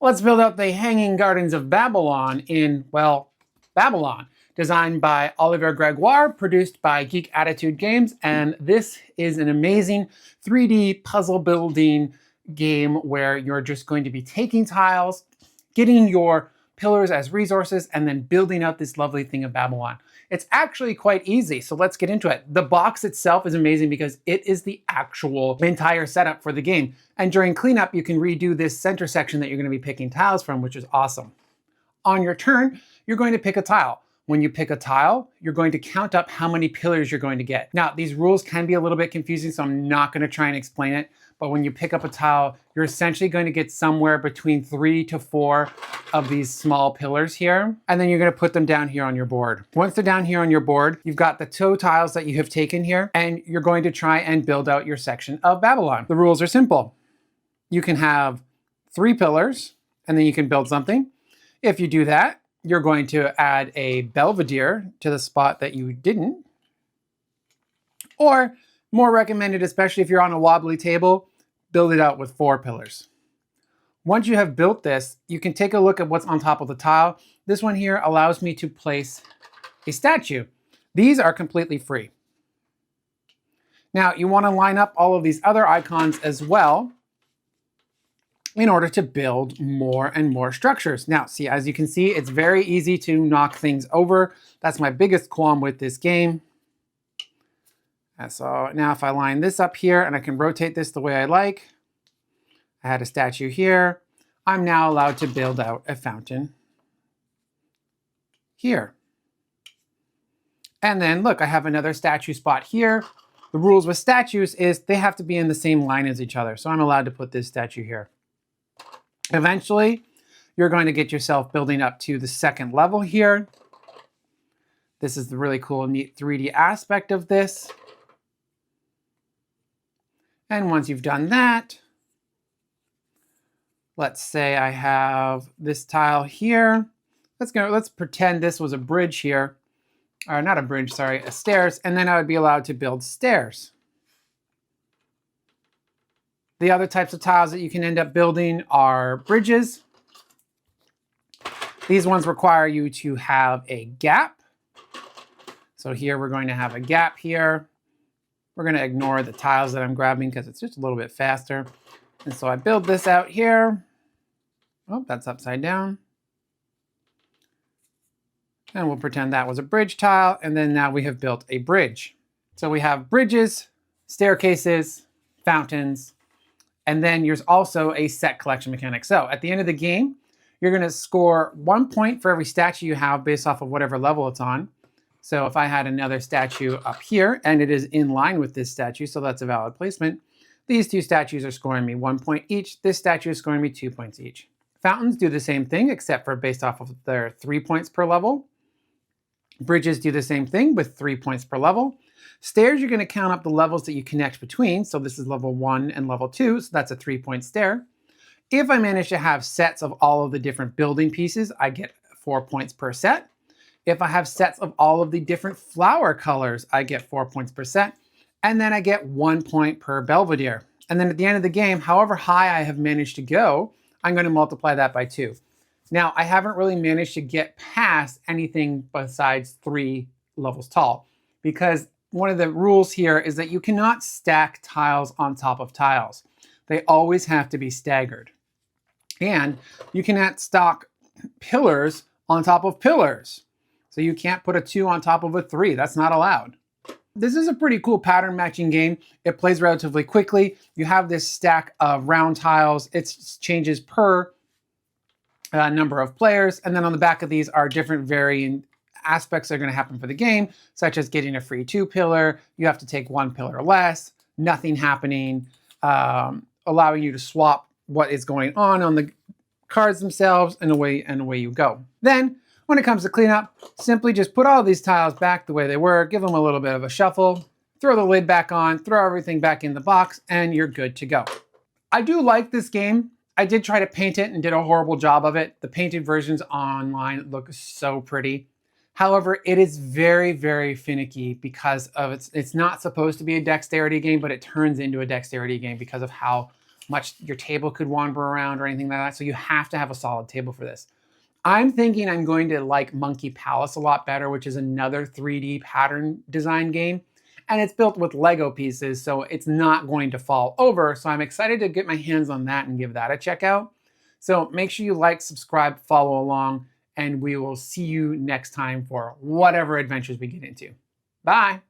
Let's build out the Hanging Gardens of Babylon in, well, Babylon. Designed by Olivier Gregoire, produced by Geek Attitude Games, and this is an amazing 3D puzzle building game where you're just going to be taking tiles, getting your pillars as resources, and then building out this lovely thing of Babylon. It's actually quite easy, so let's get into it. The box itself is amazing because it is the actual entire setup for the game. And during cleanup, you can redo this center section that you're going to be picking tiles from, which is awesome. On your turn, you're going to pick a tile. When you pick a tile, you're going to count up how many pillars you're going to get. Now, these rules can be a little bit confusing, so I'm not going to try and explain it. But when you pick up a tile, you're essentially going to get somewhere between 3 to 4 of these small pillars here. And then you're going to put them down here on your board. Once they're down here on your board, you've got the 2 tiles that you have taken here, and you're going to try and build out your section of Babylon. The rules are simple. You can have 3 pillars, and then you can build something. If you do that, you're going to add a belvedere to the spot that you didn't. Or, more recommended, especially if you're on a wobbly table, build it out with 4 pillars. Once you have built this, you can take a look at what's on top of the tile. This one here allows me to place a statue. These are completely free. Now, you want to line up all of these other icons as well in order to build more and more structures. Now, see, as you can see, it's very easy to knock things over. That's my biggest qualm with this game. So now if I line this up here and I can rotate this the way I like, I had a statue here. I'm now allowed to build out a fountain here. And then look, I have another statue spot here. The rules with statues is they have to be in the same line as each other. So I'm allowed to put this statue here. Eventually, you're going to get yourself building up to the 2nd level here. This is the really cool, neat 3D aspect of this. And once you've done that, let's say I have this tile here. Let's pretend this was a bridge here. Or not a bridge, sorry, a stairs. And then I would be allowed to build stairs. The other types of tiles that you can end up building are bridges. These ones require you to have a gap. So here we're going to have a gap here. We're going to ignore the tiles that I'm grabbing because it's just a little bit faster. And so I build this out here. Oh, that's upside down. And we'll pretend that was a bridge tile. And then now we have built a bridge. So we have bridges, staircases, fountains, and then there's also a set collection mechanic. So at the end of the game, you're going to score 1 point for every statue you have based off of whatever level it's on. So if I had another statue up here, and it is in line with this statue, so that's a valid placement, these 2 statues are scoring me 1 point each. This statue is scoring me 2 points each. Fountains do the same thing, except for based off of their 3 points per level. Bridges do the same thing with 3 points per level. Stairs, you're going to count up the levels that you connect between. So this is level 1 and level 2, so that's a 3-point stair. If I manage to have sets of all of the different building pieces, I get 4 points per set. If I have sets of all of the different flower colors, I get 4 points per set. And then I get 1 point per belvedere. And then at the end of the game, however high I have managed to go, I'm going to multiply that by 2. Now, I haven't really managed to get past anything besides 3 levels tall, because one of the rules here is that you cannot stack tiles on top of tiles. They always have to be staggered. And you cannot stack pillars on top of pillars. So you can't put a 2 on top of a 3. That's not allowed. This is a pretty cool pattern matching game. It plays relatively quickly. You have this stack of round tiles. It changes per number of players. And then on the back of these are different varying aspects that are going to happen for the game, such as getting a free 2 pillar. You have to take 1 pillar less, nothing happening, allowing you to swap what is going on the cards themselves, and away you go. Then, when it comes to cleanup, simply just put all these tiles back the way they were, give them a little bit of a shuffle, throw the lid back on, throw everything back in the box, and you're good to go. I do like this game. I did try to paint it and did a horrible job of it. The painted versions online look so pretty. However, it is very, very finicky because of it's not supposed to be a dexterity game, but it turns into a dexterity game because of how much your table could wander around or anything like that. So you have to have a solid table for this. I'm thinking I'm going to like Monkey Palace a lot better, which is another 3D pattern design game. And it's built with Lego pieces, so it's not going to fall over. So I'm excited to get my hands on that and give that a check out. So make sure you like, subscribe, follow along, and we will see you next time for whatever adventures we get into. Bye.